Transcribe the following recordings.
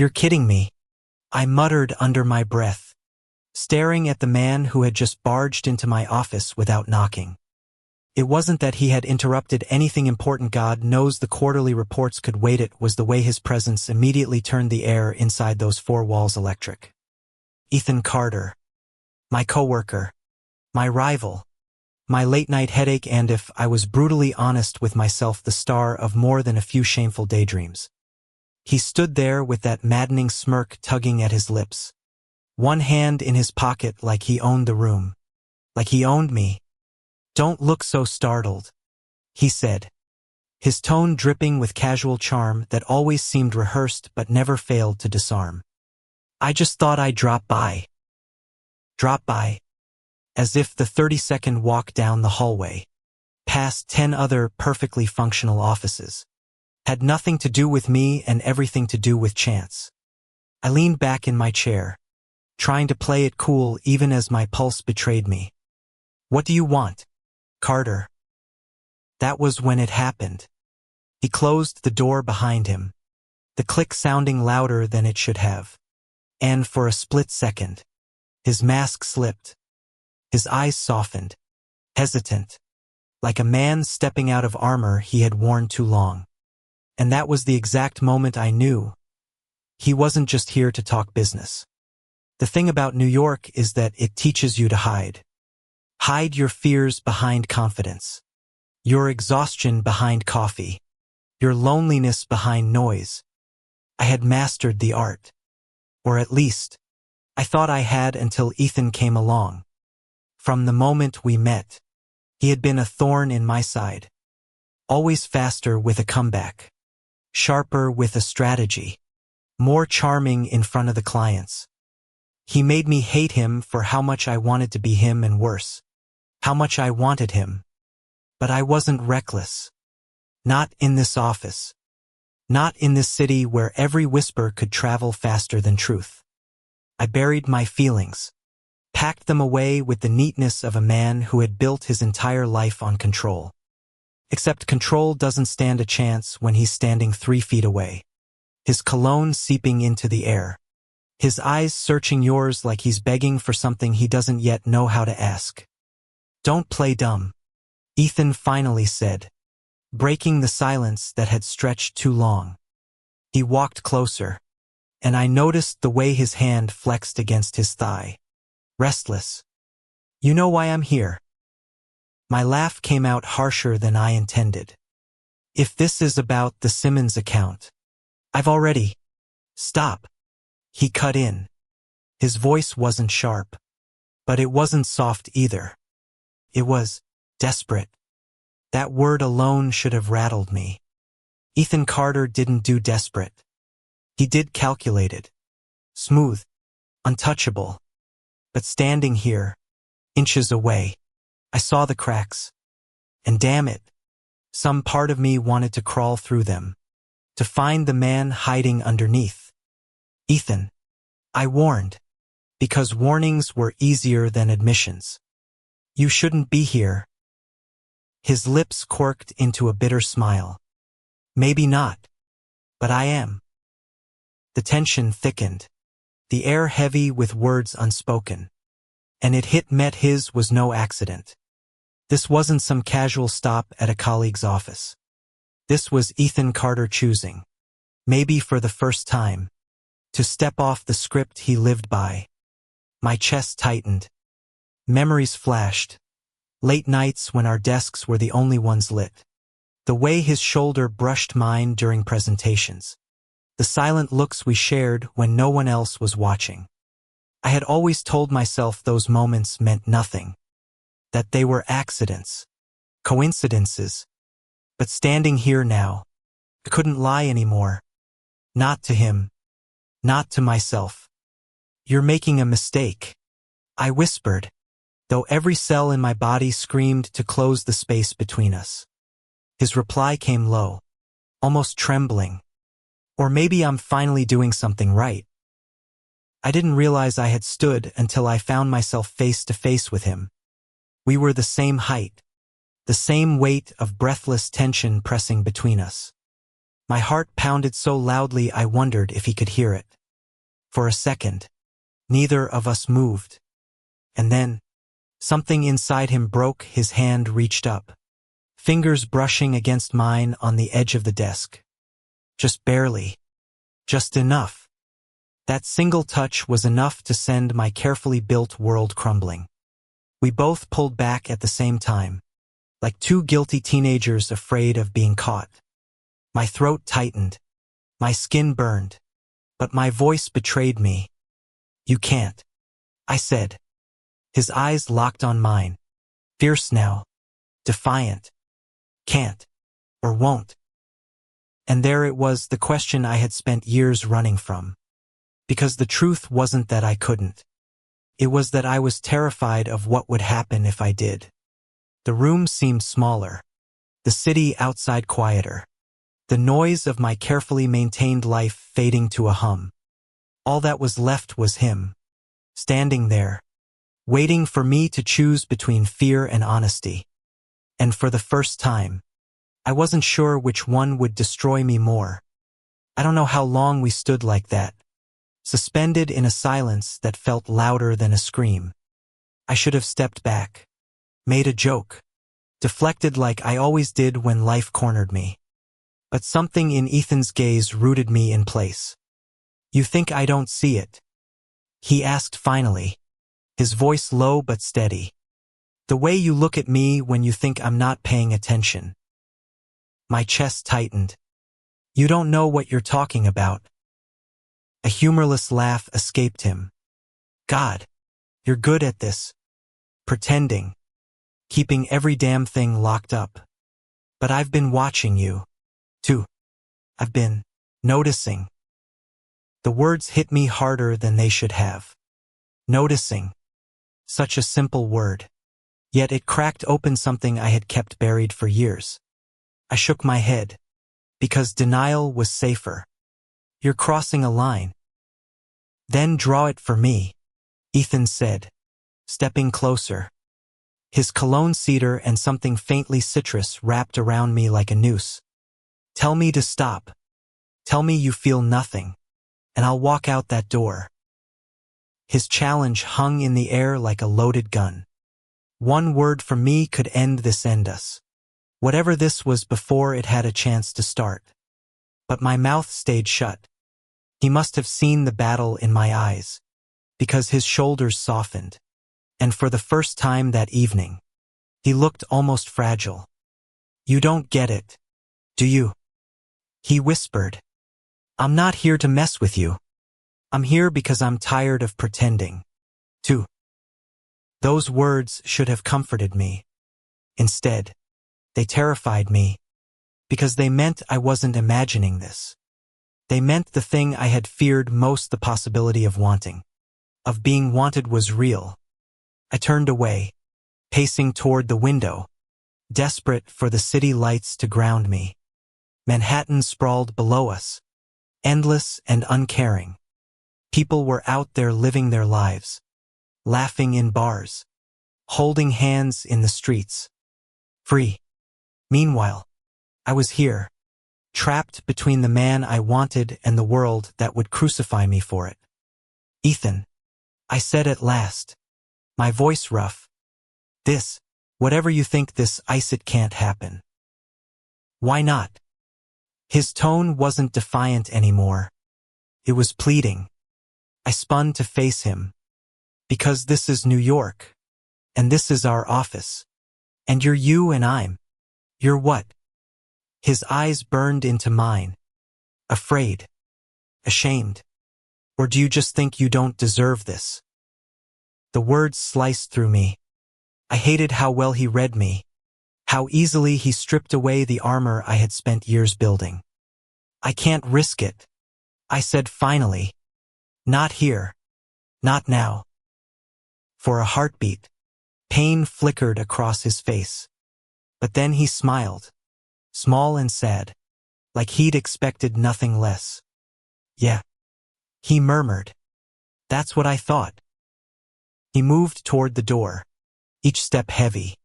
You're kidding me, I muttered under my breath, staring at the man who had just barged into my office without knocking. It wasn't that he had interrupted anything important. God knows the quarterly reports could wait. It was the way his presence immediately turned the air inside those four walls electric. Ethan Carter. My coworker. My rival. My late-night headache, and if I was brutally honest with myself, the star of more than a few shameful daydreams. He stood there with that maddening smirk tugging at his lips, one hand in his pocket, like he owned the room. Like he owned me. "Don't look so startled," he said, his tone dripping with casual charm that always seemed rehearsed but never failed to disarm. "I just thought I'd drop by." Drop by. As if the 30-second walk down the hallway, past 10 other perfectly functional offices, had nothing to do with me and everything to do with chance. I leaned back in my chair, trying to play it cool even as my pulse betrayed me. "What do you want, Carter?" That was when it happened. He closed the door behind him, the click sounding louder than it should have. And for a split second, his mask slipped. His eyes softened, hesitant, like a man stepping out of armor he had worn too long. And that was the exact moment I knew he wasn't just here to talk business. The thing about New York is that it teaches you to hide. Hide your fears behind confidence, your exhaustion behind coffee, your loneliness behind noise. I had mastered the art. Or at least, I thought I had, until Ethan came along. From the moment we met, he had been a thorn in my side. Always faster with a comeback, sharper with a strategy, more charming in front of the clients. He made me hate him for how much I wanted to be him, and worse, how much I wanted him. But I wasn't reckless. Not in this office. Not in this city where every whisper could travel faster than truth. I buried my feelings, packed them away with the neatness of a man who had built his entire life on control. Except control doesn't stand a chance when he's standing 3 feet away, his cologne seeping into the air, his eyes searching yours like he's begging for something he doesn't yet know how to ask. "Don't play dumb," Ethan finally said, breaking the silence that had stretched too long. He walked closer, and I noticed the way his hand flexed against his thigh. Restless. "You know why I'm here?" My laugh came out harsher than I intended. "If this is about the Simmons account, I've already—" "Stop," he cut in. His voice wasn't sharp, but it wasn't soft either. It was desperate. That word alone should have rattled me. Ethan Carter didn't do desperate. He did calculated. Smooth. Untouchable. But standing here, inches away, I saw the cracks. And damn it, some part of me wanted to crawl through them, to find the man hiding underneath. "Ethan," I warned, because warnings were easier than admissions. "You shouldn't be here." His lips quirked into a bitter smile. "Maybe not, but I am." The tension thickened, the air heavy with words unspoken. And it met his was no accident. This wasn't some casual stop at a colleague's office. This was Ethan Carter choosing, maybe for the first time, to step off the script he lived by. My chest tightened. Memories flashed. Late nights when our desks were the only ones lit. The way his shoulder brushed mine during presentations. The silent looks we shared when no one else was watching. I had always told myself those moments meant nothing. That they were accidents. Coincidences. But standing here now, I couldn't lie anymore. Not to him. Not to myself. "You're making a mistake," I whispered, though every cell in my body screamed to close the space between us. His reply came low, almost trembling. "Or maybe I'm finally doing something right." I didn't realize I had stood until I found myself face to face with him. We were the same height, the same weight of breathless tension pressing between us. My heart pounded so loudly I wondered if he could hear it. For a second, neither of us moved. And then, something inside him broke. His hand reached up, fingers brushing against mine on the edge of the desk. Just barely. Just enough. That single touch was enough to send my carefully built world crumbling. We both pulled back at the same time, like two guilty teenagers afraid of being caught. My throat tightened, my skin burned, but my voice betrayed me. "You can't," I said. His eyes locked on mine, fierce now, defiant. "Can't, or won't." And there it was, the question I had spent years running from. Because the truth wasn't that I couldn't. It was that I was terrified of what would happen if I did. The room seemed smaller, the city outside quieter, the noise of my carefully maintained life fading to a hum. All that was left was him, standing there, waiting for me to choose between fear and honesty. And for the first time, I wasn't sure which one would destroy me more. I don't know how long we stood like that, suspended in a silence that felt louder than a scream. I should have stepped back, made a joke, deflected like I always did when life cornered me. But something in Ethan's gaze rooted me in place. "You think I don't see it?" he asked finally, his voice low but steady. "The way you look at me when you think I'm not paying attention." My chest tightened. "You don't know what you're talking about." A humorless laugh escaped him. "God, you're good at this. Pretending. Keeping every damn thing locked up. But I've been watching you, too. I've been noticing." The words hit me harder than they should have. Noticing. Such a simple word. Yet it cracked open something I had kept buried for years. I shook my head. Because denial was safer. "You're crossing a line." "Then draw it for me," Ethan said, stepping closer. His cologne cedar and something faintly citrus wrapped around me like a noose. "Tell me to stop. Tell me you feel nothing, and I'll walk out that door." His challenge hung in the air like a loaded gun. One word from me could end this, end us. Whatever this was before it had a chance to start. But my mouth stayed shut. He must have seen the battle in my eyes, because his shoulders softened. And for the first time that evening, he looked almost fragile. "You don't get it, do you?" he whispered. "I'm not here to mess with you. I'm here because I'm tired of pretending, too." Those words should have comforted me. Instead, they terrified me, because they meant I wasn't imagining this. They meant the thing I had feared most, the possibility of wanting, of being wanted, was real. I turned away, pacing toward the window, desperate for the city lights to ground me. Manhattan sprawled below us, endless and uncaring. People were out there living their lives, laughing in bars, holding hands in the streets, free. Meanwhile, I was here, trapped between the man I wanted and the world that would crucify me for it. "Ethan," I said at last, my voice rough. Whatever you think this, it can't happen." "Why not?" His tone wasn't defiant anymore. It was pleading. I spun to face him. "Because this is New York. And this is our office. And you're you and you're what?" His eyes burned into mine. "Afraid? Ashamed? Or do you just think you don't deserve this?" The words sliced through me. I hated how well he read me, how easily he stripped away the armor I had spent years building. "I can't risk it," I said finally. "Not here. Not now." For a heartbeat, pain flickered across his face. But then he smiled, small and sad, like he'd expected nothing less. "Yeah," he murmured. "That's what I thought." He moved toward the door, each step heavy,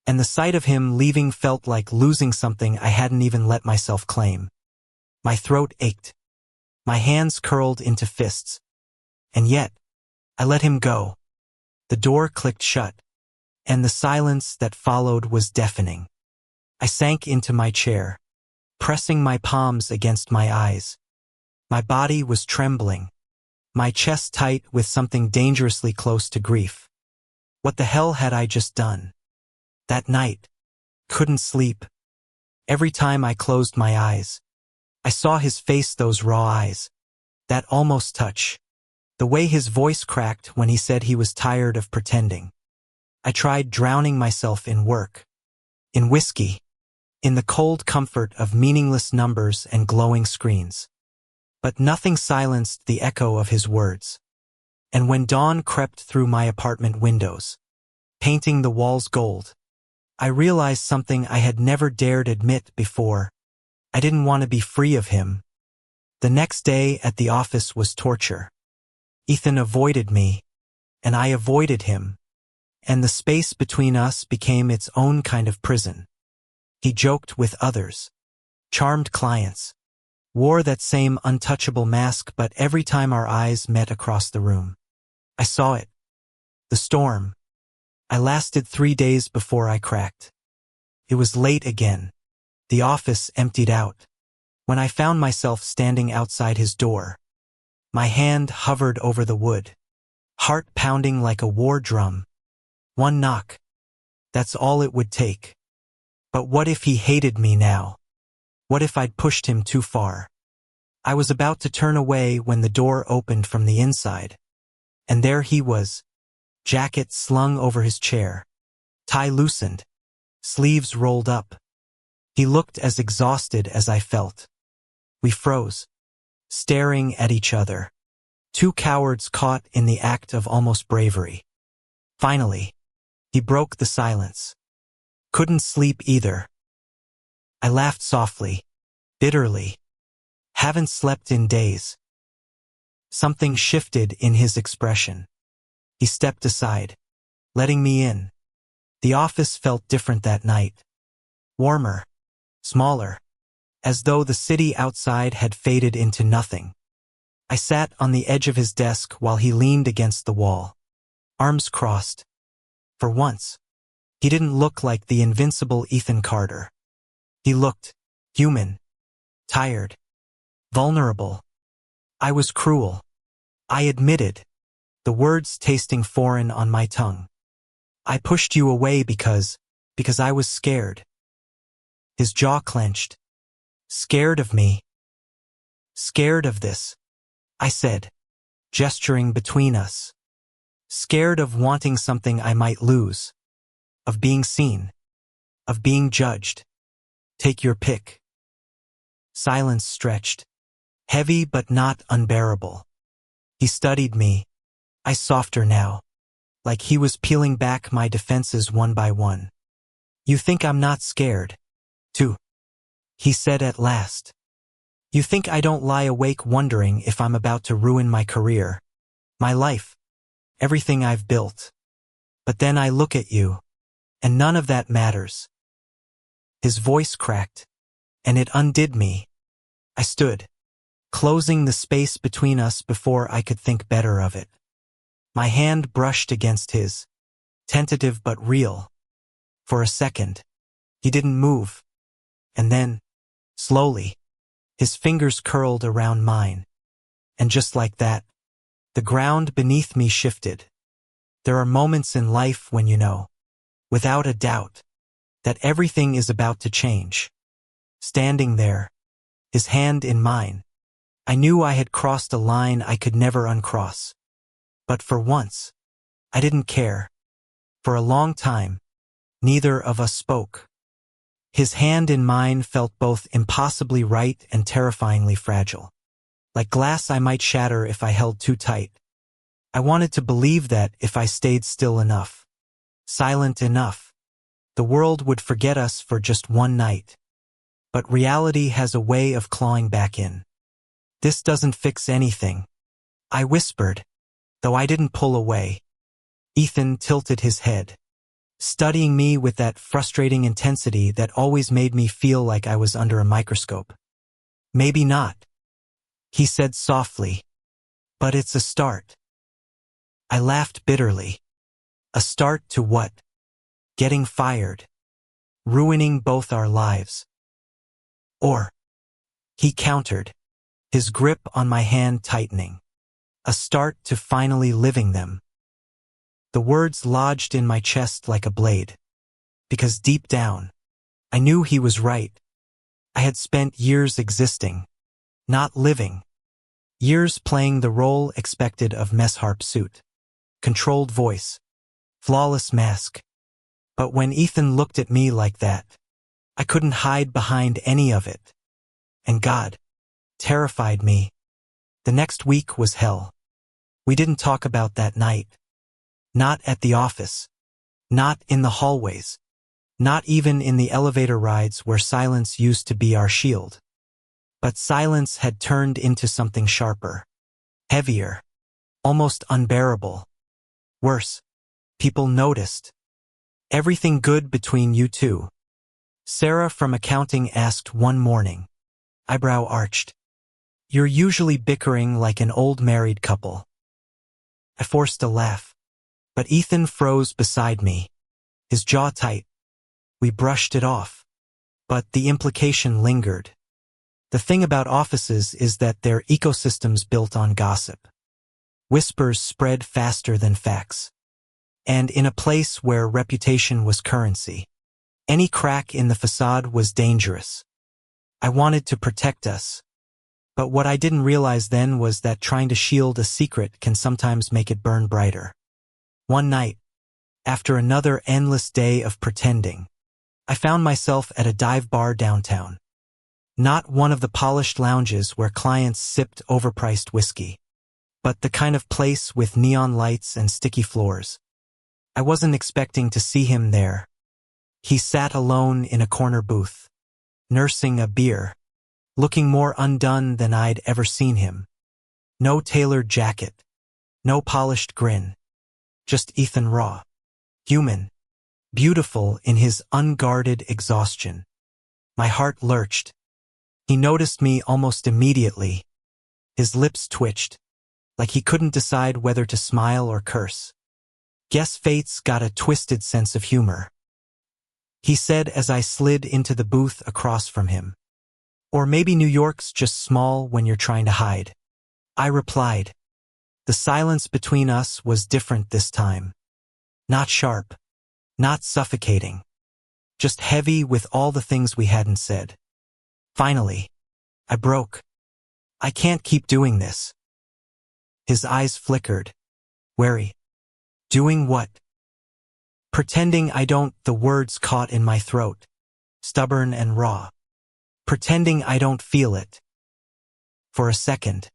and the sight of him leaving felt like losing something I hadn't even let myself claim. My throat ached. My hands curled into fists. And yet, I let him go. The door clicked shut, and the silence that followed was deafening. I sank into my chair, pressing my palms against my eyes. My body was trembling, my chest tight with something dangerously close to grief. What the hell had I just done? That night, couldn't sleep. Every time I closed my eyes, I saw his face, those raw eyes, that almost touch, the way his voice cracked when he said he was tired of pretending. I tried drowning myself in work, in whiskey, in the cold comfort of meaningless numbers and glowing screens. But nothing silenced the echo of his words. And when dawn crept through my apartment windows, painting the walls gold, I realized something I had never dared admit before. I didn't want to be free of him. The next day at the office was torture. Ethan avoided me, and I avoided him, and the space between us became its own kind of prison. He joked with others, charmed clients, wore that same untouchable mask, but every time our eyes met across the room, I saw it. The storm. I lasted 3 days before I cracked. It was late again. The office emptied out. When I found myself standing outside his door, my hand hovered over the wood, heart pounding like a war drum. One knock. That's all it would take. But what if he hated me now? What if I'd pushed him too far? I was about to turn away when the door opened from the inside. And there he was, jacket slung over his chair, tie loosened, sleeves rolled up. He looked as exhausted as I felt. We froze, staring at each other, two cowards caught in the act of almost bravery. Finally, he broke the silence. Couldn't sleep either. I laughed softly, bitterly. Haven't slept in days. Something shifted in his expression. He stepped aside, letting me in. The office felt different that night. Warmer, smaller, as though the city outside had faded into nothing. I sat on the edge of his desk while he leaned against the wall, arms crossed. For once, he didn't look like the invincible Ethan Carter. He looked human, tired, vulnerable. I was cruel. I admitted, the words tasting foreign on my tongue. I pushed you away because I was scared. His jaw clenched. Scared of me. Scared of this, I said, gesturing between us. Scared of wanting something I might lose. Of being seen. Of being judged. Take your pick. Silence stretched. Heavy but not unbearable. He studied me. I softer now. Like he was peeling back my defenses one by one. You think I'm not scared? Too. He said at last. You think I don't lie awake wondering if I'm about to ruin my career, my life, everything I've built. But then I look at you, and none of that matters. His voice cracked, and it undid me. I stood, closing the space between us before I could think better of it. My hand brushed against his, tentative but real. For a second, he didn't move. And then, slowly, his fingers curled around mine. And just like that, the ground beneath me shifted. There are moments in life when you know, without a doubt, that everything is about to change. Standing there, his hand in mine, I knew I had crossed a line I could never uncross. But for once, I didn't care. For a long time, neither of us spoke. His hand in mine felt both impossibly right and terrifyingly fragile. Like glass I might shatter if I held too tight. I wanted to believe that if I stayed still enough, silent enough, the world would forget us for just one night. But reality has a way of clawing back in. This doesn't fix anything, I whispered, though I didn't pull away. Ethan tilted his head, studying me with that frustrating intensity that always made me feel like I was under a microscope. Maybe not, he said softly, but it's a start. I laughed bitterly. A start to what? Getting fired. Ruining both our lives. Or, he countered, his grip on my hand tightening. A start to finally living them. The words lodged in my chest like a blade. Because deep down, I knew he was right. I had spent years existing, not living. Years playing the role expected of mess harp suit. Controlled voice. Flawless mask. But when Ethan looked at me like that, I couldn't hide behind any of it. And God terrified me. The next week was hell. We didn't talk about that night. Not at the office. Not in the hallways. Not even in the elevator rides where silence used to be our shield. But silence had turned into something sharper. Heavier. Almost unbearable. Worse. People noticed. Everything good between you two? Sarah from accounting asked one morning. Eyebrow arched. You're usually bickering like an old married couple. I forced a laugh. But Ethan froze beside me. His jaw tight. We brushed it off. But the implication lingered. The thing about offices is that they're ecosystems built on gossip. Whispers spread faster than facts. And in a place where reputation was currency, any crack in the facade was dangerous. I wanted to protect us. But what I didn't realize then was that trying to shield a secret can sometimes make it burn brighter. One night, after another endless day of pretending, I found myself at a dive bar downtown. Not one of the polished lounges where clients sipped overpriced whiskey, but the kind of place with neon lights and sticky floors. I wasn't expecting to see him there. He sat alone in a corner booth, nursing a beer, looking more undone than I'd ever seen him. No tailored jacket, no polished grin, just Ethan raw, human, beautiful in his unguarded exhaustion. My heart lurched. He noticed me almost immediately. His lips twitched, like he couldn't decide whether to smile or curse. Guess fate's got a twisted sense of humor, he said as I slid into the booth across from him. Or maybe New York's just small when you're trying to hide. I replied. The silence between us was different this time. Not sharp, not suffocating, just heavy with all the things we hadn't said. Finally, I broke. I can't keep doing this. His eyes flickered, wary. Doing what? Pretending I don't, the words caught in my throat, stubborn and raw. Pretending I don't feel it. For a second,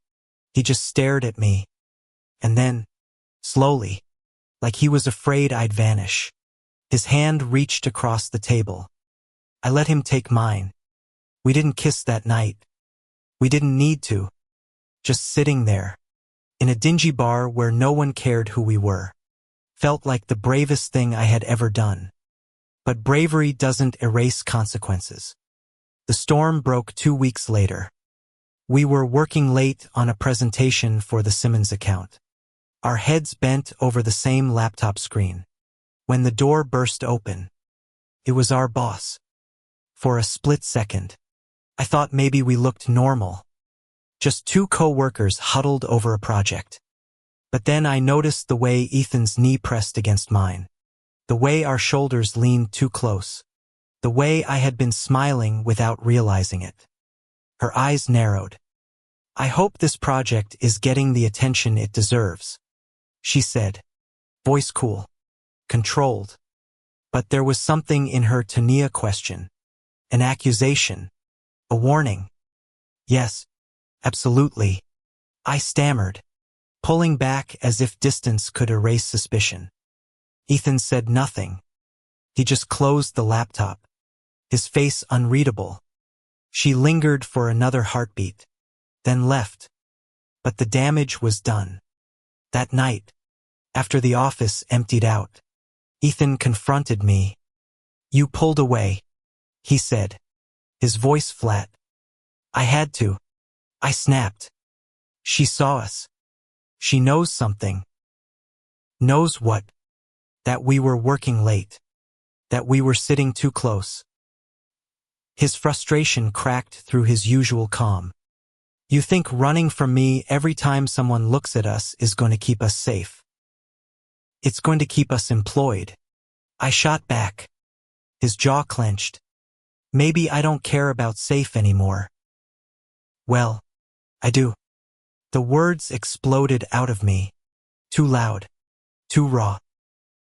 he just stared at me. And then, slowly, like he was afraid I'd vanish, his hand reached across the table. I let him take mine. We didn't kiss that night. We didn't need to. Just sitting there, in a dingy bar where no one cared who we were. Felt like the bravest thing I had ever done. But bravery doesn't erase consequences. The storm broke 2 weeks later. We were working late on a presentation for the Simmons account. Our heads bent over the same laptop screen. When the door burst open, it was our boss. For a split second, I thought maybe we looked normal. Just two co-workers huddled over a project. But then I noticed the way Ethan's knee pressed against mine. The way our shoulders leaned too close. The way I had been smiling without realizing it. Her eyes narrowed. I hope this project is getting the attention it deserves, she said. Voice cool. Controlled. But there was something in her Tania question. An accusation. A warning. Yes, absolutely. I stammered, pulling back as if distance could erase suspicion. Ethan said nothing. He just closed the laptop, his face unreadable. She lingered for another heartbeat, then left. But the damage was done. That night, after the office emptied out, Ethan confronted me. You pulled away, he said, his voice flat. I had to. I snapped. She saw us. She knows something. Knows what? That we were working late. That we were sitting too close. His frustration cracked through his usual calm. You think running from me every time someone looks at us is going to keep us safe? It's going to keep us employed. I shot back. His jaw clenched. Maybe I don't care about safe anymore. Well, I do. The words exploded out of me. Too loud. Too raw.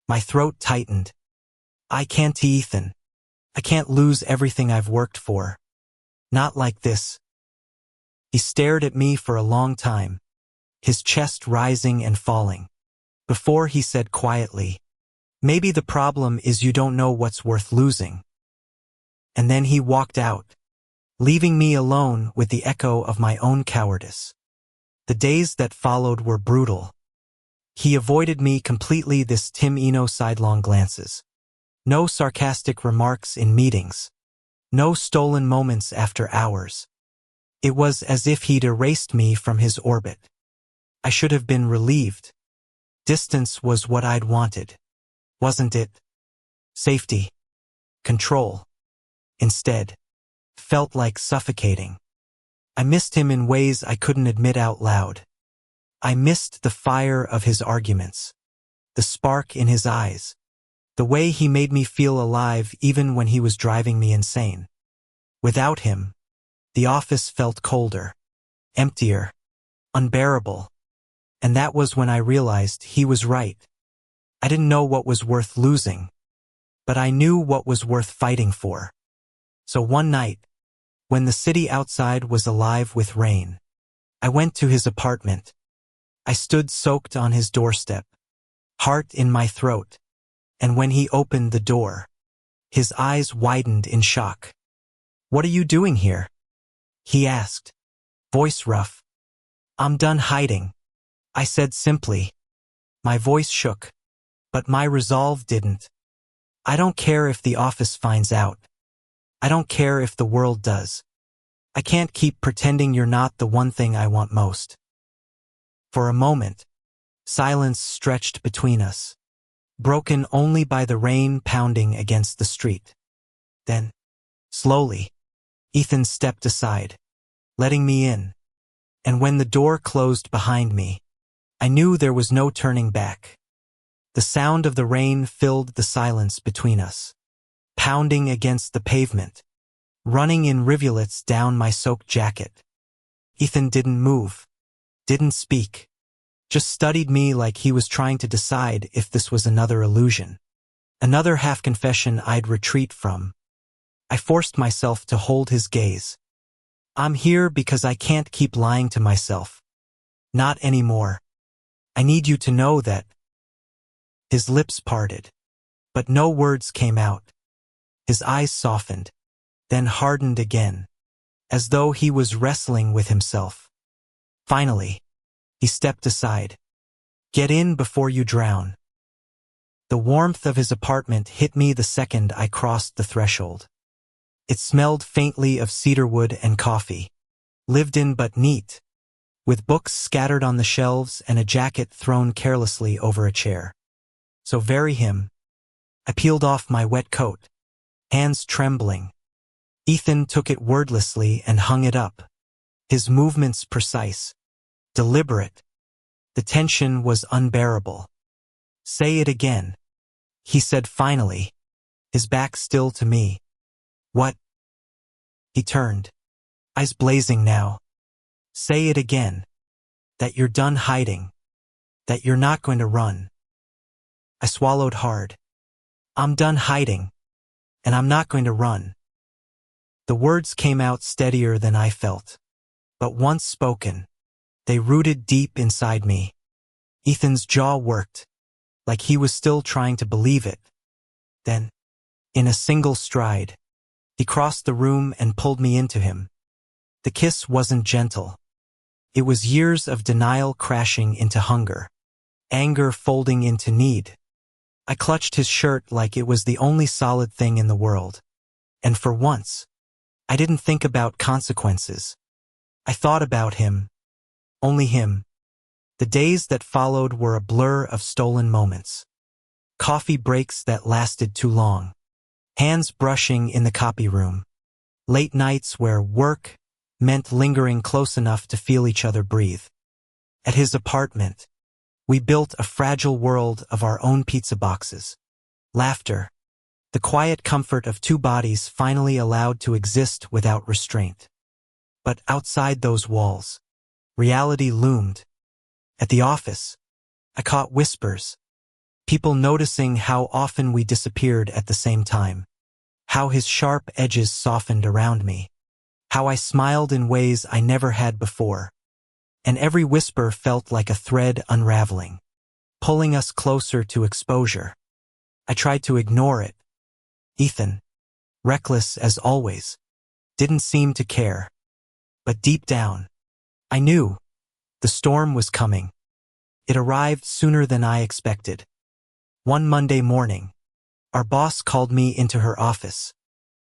My throat tightened. I can't, Ethan. I can't lose everything I've worked for. Not like this. He stared at me for a long time, his chest rising and falling. Before he said quietly, maybe the problem is you don't know what's worth losing. And then he walked out, leaving me alone with the echo of my own cowardice. The days that followed were brutal. He avoided me completely, this Tim Eno sidelong glances. No sarcastic remarks in meetings. No stolen moments after hours. It was as if he'd erased me from his orbit. I should have been relieved. Distance was what I'd wanted, wasn't it? Safety. Control. Instead, felt like suffocating. I missed him in ways I couldn't admit out loud. I missed the fire of his arguments, the spark in his eyes, the way he made me feel alive even when he was driving me insane. Without him, the office felt colder, emptier, unbearable. And that was when I realized he was right. I didn't know what was worth losing, but I knew what was worth fighting for. So one night, when the city outside was alive with rain, I went to his apartment. I stood soaked on his doorstep, heart in my throat, and when he opened the door, his eyes widened in shock. "What are you doing here?" he asked, voice rough. "I'm done hiding," I said simply. My voice shook, but my resolve didn't. I don't care if the office finds out. I don't care if the world does. I can't keep pretending you're not the one thing I want most. For a moment, silence stretched between us, broken only by the rain pounding against the street. Then, slowly, Ethan stepped aside, letting me in, and when the door closed behind me, I knew there was no turning back. The sound of the rain filled the silence between us, pounding against the pavement, running in rivulets down my soaked jacket. Ethan didn't move, didn't speak, just studied me like he was trying to decide if this was another illusion, another half-confession I'd retreat from. I forced myself to hold his gaze. "I'm here because I can't keep lying to myself. Not anymore. I need you to know that." His lips parted, but no words came out. His eyes softened, then hardened again, as though he was wrestling with himself. Finally, he stepped aside. "Get in before you drown." The warmth of his apartment hit me the second I crossed the threshold. It smelled faintly of cedarwood and coffee, lived in but neat, with books scattered on the shelves and a jacket thrown carelessly over a chair. So very him. I peeled off my wet coat, hands trembling. Ethan took it wordlessly and hung it up, his movements precise, deliberate. The tension was unbearable. "Say it again," he said finally, his back still to me. "What?" He turned, eyes blazing now. "Say it again. That you're done hiding. That you're not going to run." I swallowed hard. "I'm done hiding, and I'm not going to run." The words came out steadier than I felt, but once spoken, they rooted deep inside me. Ethan's jaw worked, like he was still trying to believe it. Then, in a single stride, he crossed the room and pulled me into him. The kiss wasn't gentle. It was years of denial crashing into hunger, anger folding into need. I clutched his shirt like it was the only solid thing in the world. And for once, I didn't think about consequences. I thought about him. Only him. The days that followed were a blur of stolen moments. Coffee breaks that lasted too long. Hands brushing in the copy room. Late nights where work meant lingering close enough to feel each other breathe. At his apartment, we built a fragile world of our own pizza boxes. Laughter. The quiet comfort of two bodies finally allowed to exist without restraint. But outside those walls, reality loomed. At the office, I caught whispers. People noticing how often we disappeared at the same time. How his sharp edges softened around me. How I smiled in ways I never had before. And every whisper felt like a thread unraveling, pulling us closer to exposure. I tried to ignore it. Ethan, reckless as always, didn't seem to care. But deep down, I knew the storm was coming. It arrived sooner than I expected. One Monday morning, our boss called me into her office.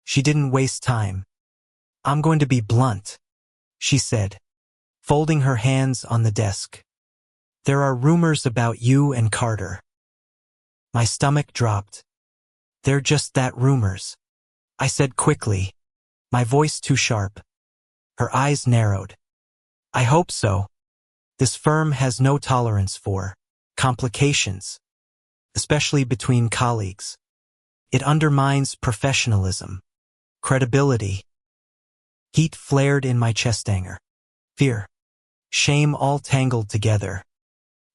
She didn't waste time. "I'm going to be blunt," she said, folding her hands on the desk. "There are rumors about you and Carter." My stomach dropped. "They're just that, rumors," I said quickly, my voice too sharp. Her eyes narrowed. "I hope so. This firm has no tolerance for complications, especially between colleagues. It undermines professionalism, credibility." Heat flared in my chest, anger, fear, shame all tangled together.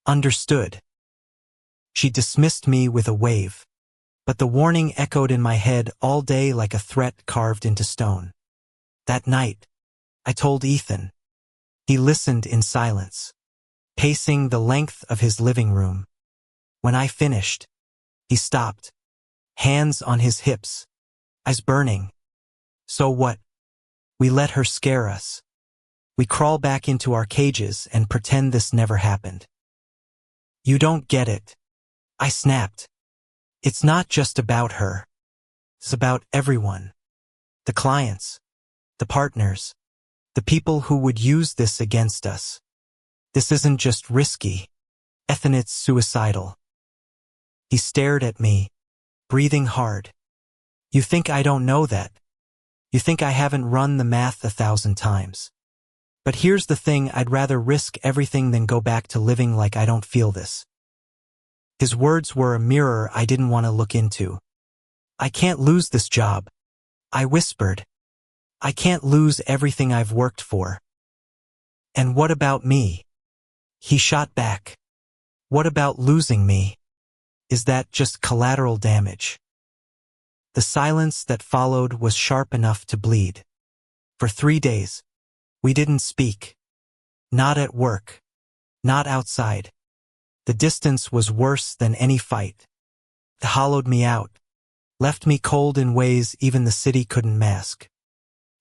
"Understood." She dismissed me with a wave, but the warning echoed in my head all day like a threat carved into stone. That night, I told Ethan. He listened in silence, pacing the length of his living room. When I finished, he stopped, hands on his hips, eyes burning. "So what? We let her scare us. We crawl back into our cages and pretend this never happened." "You don't get it," I snapped. "It's not just about her. It's about everyone. The clients, the partners, the people who would use this against us. This isn't just risky. Ethan, it's suicidal." He stared at me, breathing hard. "You think I don't know that? You think I haven't run the math 1,000 times? But here's the thing, I'd rather risk everything than go back to living like I don't feel this." His words were a mirror I didn't want to look into. "I can't lose this job," I whispered. "I can't lose everything I've worked for." "And what about me?" He shot back. "What about losing me? Is that just collateral damage?" The silence that followed was sharp enough to bleed. For 3 days, we didn't speak. Not at work. Not outside. The distance was worse than any fight. It hollowed me out, left me cold in ways even the city couldn't mask.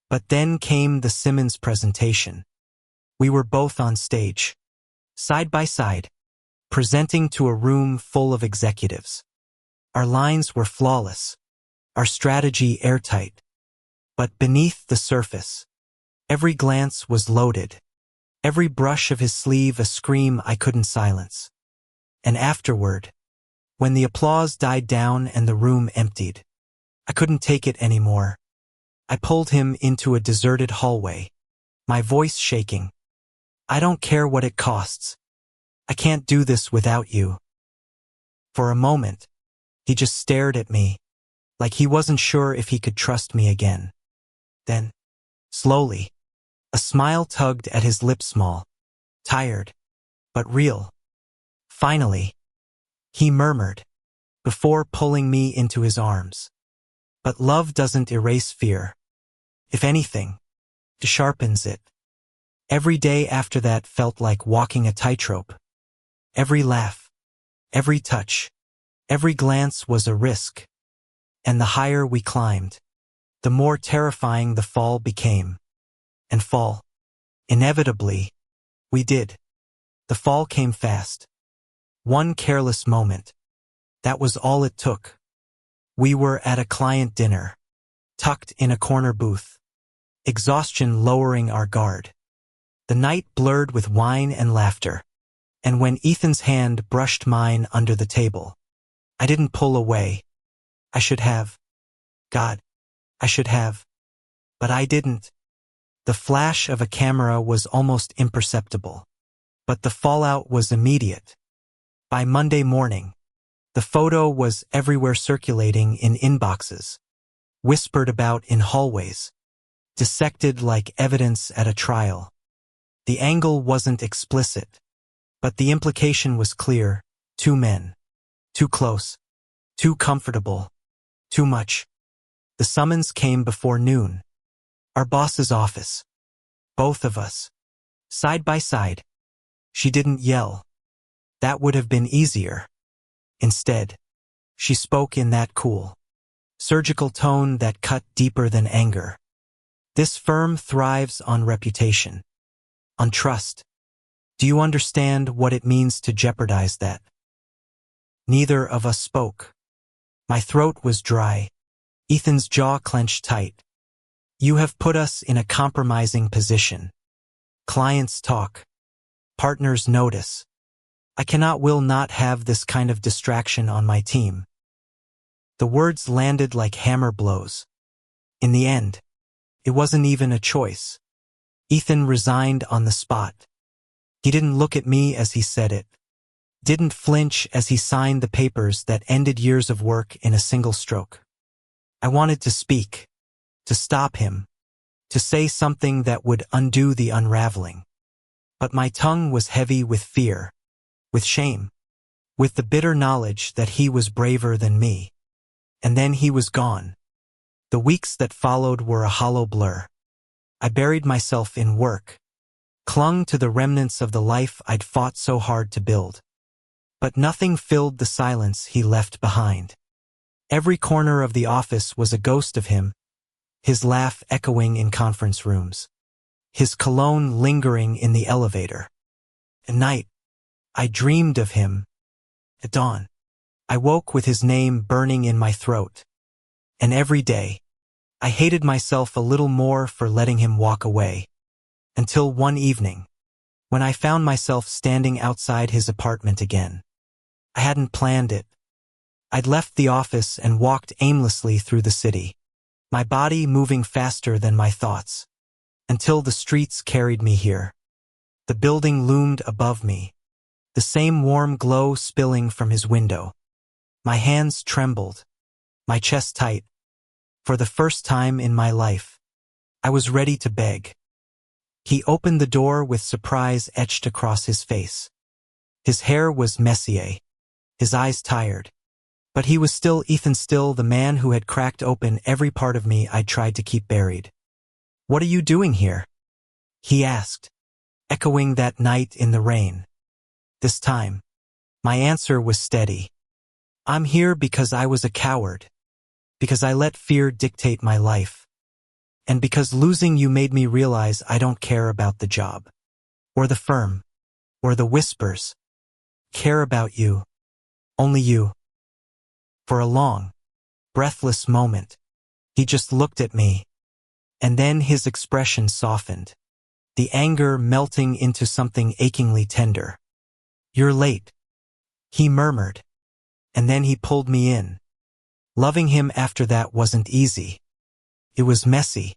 But then came the Simmons presentation. We were both on stage, side by side, presenting to a room full of executives. Our lines were flawless, our strategy airtight. But beneath the surface, every glance was loaded, every brush of his sleeve a scream I couldn't silence. And afterward, when the applause died down and the room emptied, I couldn't take it anymore. I pulled him into a deserted hallway, my voice shaking. "I don't care what it costs. I can't do this without you." For a moment, he just stared at me, like he wasn't sure if he could trust me again. Then, slowly, a smile tugged at his lips, small, tired, but real. "Finally," he murmured, before pulling me into his arms. "But love doesn't erase fear. If anything, it sharpens it." Every day after that felt like walking a tightrope. Every laugh, every touch, every glance was a risk. And the higher we climbed, the more terrifying the fall became. And fall, inevitably, we did. The fall came fast. One careless moment. That was all it took. We were at a client dinner, tucked in a corner booth, exhaustion lowering our guard. The night blurred with wine and laughter. And when Ethan's hand brushed mine under the table, I didn't pull away. I should have. God, I should have. But I didn't. The flash of a camera was almost imperceptible. But the fallout was immediate. By Monday morning, the photo was everywhere, circulating in inboxes, whispered about in hallways, dissected like evidence at a trial. The angle wasn't explicit, but the implication was clear. Two men. Too close. Too comfortable. Too much. The summons came before noon. Our boss's office. Both of us. Side by side. She didn't yell. That would have been easier. Instead, she spoke in that cool, surgical tone that cut deeper than anger. This firm thrives on reputation. On trust. Do you understand what it means to jeopardize that? Neither of us spoke. My throat was dry. Ethan's jaw clenched tight. You have put us in a compromising position. Clients talk. Partners notice. Will not have this kind of distraction on my team. The words landed like hammer blows. In the end, it wasn't even a choice. Ethan resigned on the spot. He didn't look at me as he said it. Didn't flinch as he signed the papers that ended years of work in a single stroke. I wanted to speak, to stop him, to say something that would undo the unraveling. But my tongue was heavy with fear, with shame, with the bitter knowledge that he was braver than me. And then he was gone. The weeks that followed were a hollow blur. I buried myself in work, clung to the remnants of the life I'd fought so hard to build. But nothing filled the silence he left behind. Every corner of the office was a ghost of him, his laugh echoing in conference rooms, his cologne lingering in the elevator. At night, I dreamed of him. At dawn, I woke with his name burning in my throat. And every day, I hated myself a little more for letting him walk away. Until one evening, when I found myself standing outside his apartment again. I hadn't planned it. I'd left the office and walked aimlessly through the city, my body moving faster than my thoughts, until the streets carried me here. The building loomed above me, the same warm glow spilling from his window. My hands trembled, my chest tight. For the first time in my life, I was ready to beg. He opened the door with surprise etched across his face. His hair was messier, his eyes tired. But he was still Ethan, still the man who had cracked open every part of me I'd tried to keep buried. "What are you doing here?" he asked, echoing that night in the rain. This time, my answer was steady. "I'm here because I was a coward, because I let fear dictate my life, and because losing you made me realize I don't care about the job, or the firm, or the whispers. Care about you, only you." For a long, breathless moment, he just looked at me, and then his expression softened, the anger melting into something achingly tender. "You're late," he murmured, and then he pulled me in. Loving him after that wasn't easy. It was messy,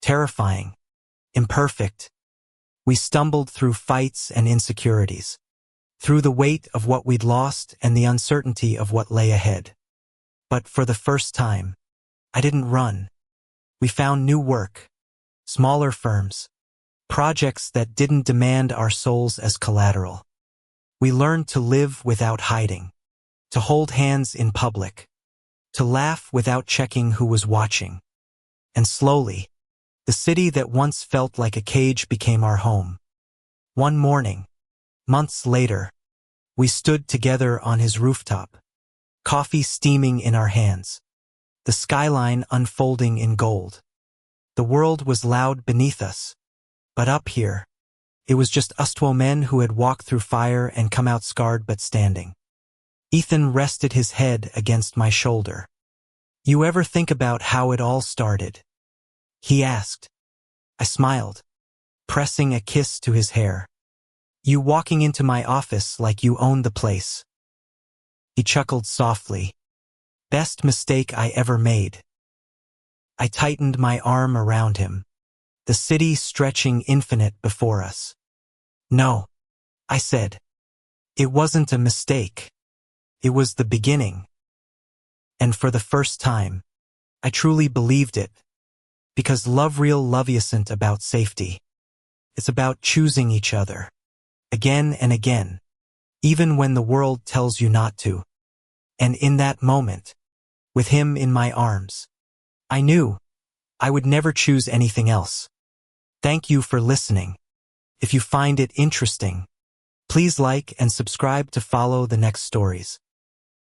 terrifying, imperfect. We stumbled through fights and insecurities, through the weight of what we'd lost and the uncertainty of what lay ahead. But for the first time, I didn't run. We found new work, smaller firms, projects that didn't demand our souls as collateral. We learned to live without hiding, to hold hands in public, to laugh without checking who was watching. And slowly, the city that once felt like a cage became our home. One morning, months later, we stood together on his rooftop, coffee steaming in our hands, the skyline unfolding in gold. The world was loud beneath us, but up here, it was just us two men who had walked through fire and come out scarred but standing. Ethan rested his head against my shoulder. "You ever think about how it all started?" he asked. I smiled. pressing a kiss to his hair. You walking into my office like you owned the place. He chuckled softly. Best mistake I ever made. I tightened my arm around him, the city stretching infinite before us. No, I said. It wasn't a mistake. It was the beginning. And for the first time, I truly believed it. Because real love isn't about safety. It's about choosing each other. Again and again. Even when the world tells you not to. And in that moment, with him in my arms, I knew I would never choose anything else. Thank you for listening. If you find it interesting, please like and subscribe to follow the next stories.